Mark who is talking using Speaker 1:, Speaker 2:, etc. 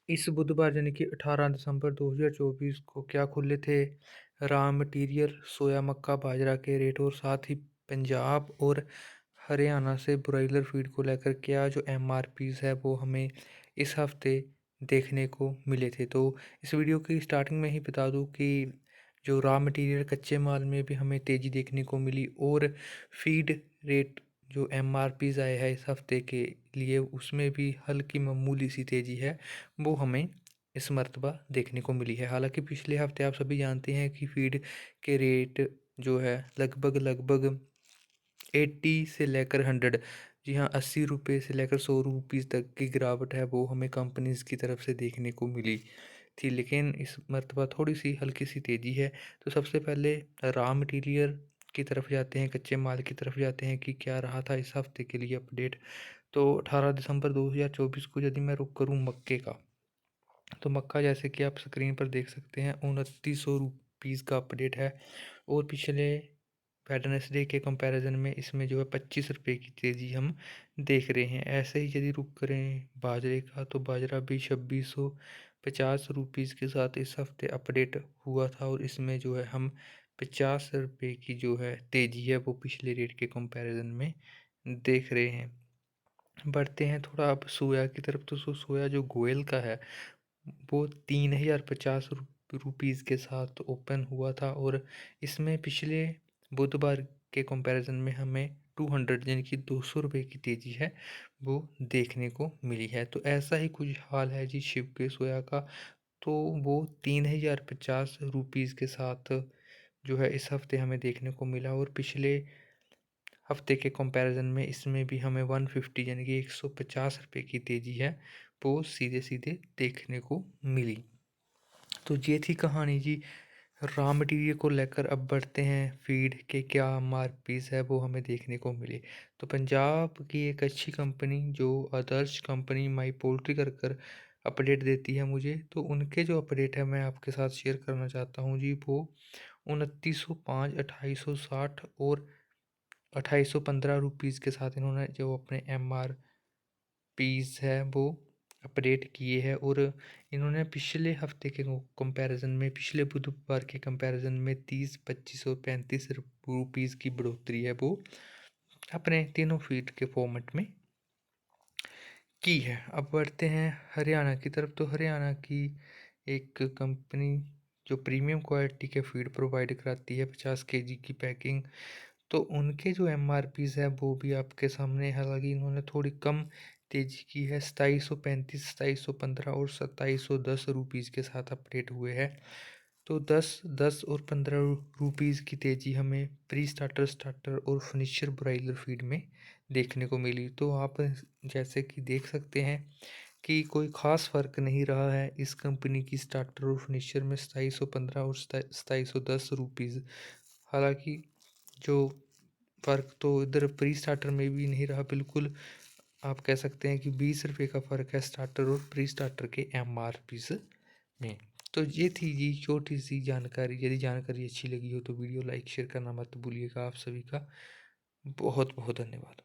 Speaker 1: इस बुधवार यानी कि 18 दिसंबर 2024 को क्या खुले थे रॉ मटेरियल सोया, मक्का, बाजरा के रेट, और साथ ही पंजाब और हरियाणा से ब्रॉयलर फीड को लेकर क्या जो एमआरपीज़ है वो हमें इस हफ्ते देखने को मिले थे। तो इस वीडियो की स्टार्टिंग में ही बता दूं कि जो रॉ मटेरियल कच्चे माल में भी हमें तेज़ी देखने को मिली, और फीड रेट जो एमआरपीज़ आए हैं इस हफ्ते के लिए उसमें भी हल्की मामूली सी तेज़ी है, वो हमें इस मर्तबा देखने को मिली है। हालांकि पिछले हफ्ते आप सभी जानते हैं कि फीड के रेट जो है लगभग लगभग 80 से लेकर 100, जी हाँ, 80 रुपये से लेकर 100 रुपीज़ तक की गिरावट है वो हमें कंपनीज की तरफ से देखने को मिली थी। लेकिन इस मर्तबा थोड़ी सी हल्की सी तेज़ी है। तो सबसे पहले रॉ मटेरियल की तरफ जाते हैं, कच्चे माल की तरफ जाते हैं कि क्या रहा था इस हफ्ते के लिए अपडेट। तो 18 दिसंबर 2024 को यदि मैं रुक करूँ मक्के का, तो मक्का जैसे कि आप स्क्रीन पर देख सकते हैं 2900 रुपीज़ का अपडेट है, और पिछले वेडनेसडे के कंपैरिजन में इसमें जो है 25 रुपये की तेज़ी हम देख रहे हैं। ऐसे ही यदि रुक करें बाजरे का, तो बाजरा भी 2650 रुपीज़ के साथ इस हफ्ते अपडेट हुआ था, और इसमें जो है हम 50 रुपये की जो है तेज़ी है वो पिछले रेट के कंपैरिजन में देख रहे हैं। बढ़ते हैं थोड़ा अब सोया की तरफ। तो सोया जो गोयल का है वो 3050 रुपीज़ के साथ ओपन हुआ था, और इसमें पिछले बुधवार के कंपैरिजन में हमें 200 यानी कि 200 रुपये की तेज़ी है वो देखने को मिली है। तो ऐसा ही कुछ हाल है जी शिव के सोया का। तो वो 3050 रुपीज़ के साथ जो है इस हफ्ते हमें देखने को मिला, और पिछले हफ्ते के कंपैरिजन में इसमें भी हमें 150 यानी कि 150 रुपये की तेज़ी है वो सीधे सीधे देखने को मिली। तो ये थी कहानी जी रॉ मटेरियल को लेकर। अब बढ़ते हैं फीड के क्या एमआरपीज़ है वो हमें देखने को मिले। तो पंजाब की एक अच्छी कंपनी जो आदर्श कंपनी माई पोल्ट्री कर अपडेट देती है मुझे, तो उनके जो अपडेट है मैं आपके साथ शेयर करना चाहता हूँ जी। वो 2905, 2860 और 2815 रुपीज़ के साथ इन्होंने जो अपने एमआरपीज़ है वो अपडेट किए हैं, और इन्होंने पिछले हफ्ते के कंपैरिजन में, पिछले बुधवार के कंपैरिजन में 30, 25 और 35 रुपीज़ की बढ़ोतरी है वो अपने तीनों फीड के फॉर्मेट में की है। अब बढ़ते हैं हरियाणा की तरफ। तो हरियाणा की एक कंपनी जो प्रीमियम क्वालिटी के फीड प्रोवाइड कराती है 50 kg की पैकिंग, तो उनके जो एमआरपीज़ है वो भी आपके सामने है। हालांकि इन्होंने थोड़ी कम तेज़ी की है, 2735, 2715 और 2710 रुपीज़ के साथ अपडेट हुए हैं। तो 10, 10 और 15 रुपीज़ की तेज़ी हमें प्री स्टार्टर, स्टार्टर और फिनिशर ब्रायलर फीड में देखने को मिली। तो आप जैसे कि देख सकते हैं कि कोई ख़ास फ़र्क नहीं रहा है इस कंपनी की स्टार्टर और फिनिशर में, 2715 और 2710 रुपीज़। हालांकि जो फ़र्क तो इधर प्री स्टार्टर में भी नहीं रहा बिल्कुल, आप कह सकते हैं कि 20 रुपये का फ़र्क है स्टार्टर और प्री स्टार्टर के एमआरपीज़ में। तो ये थी जी छोटी सी जानकारी। यदि जानकारी अच्छी लगी हो तो वीडियो लाइक शेयर करना मत भूलिएगा। आप सभी का बहुत बहुत धन्यवाद।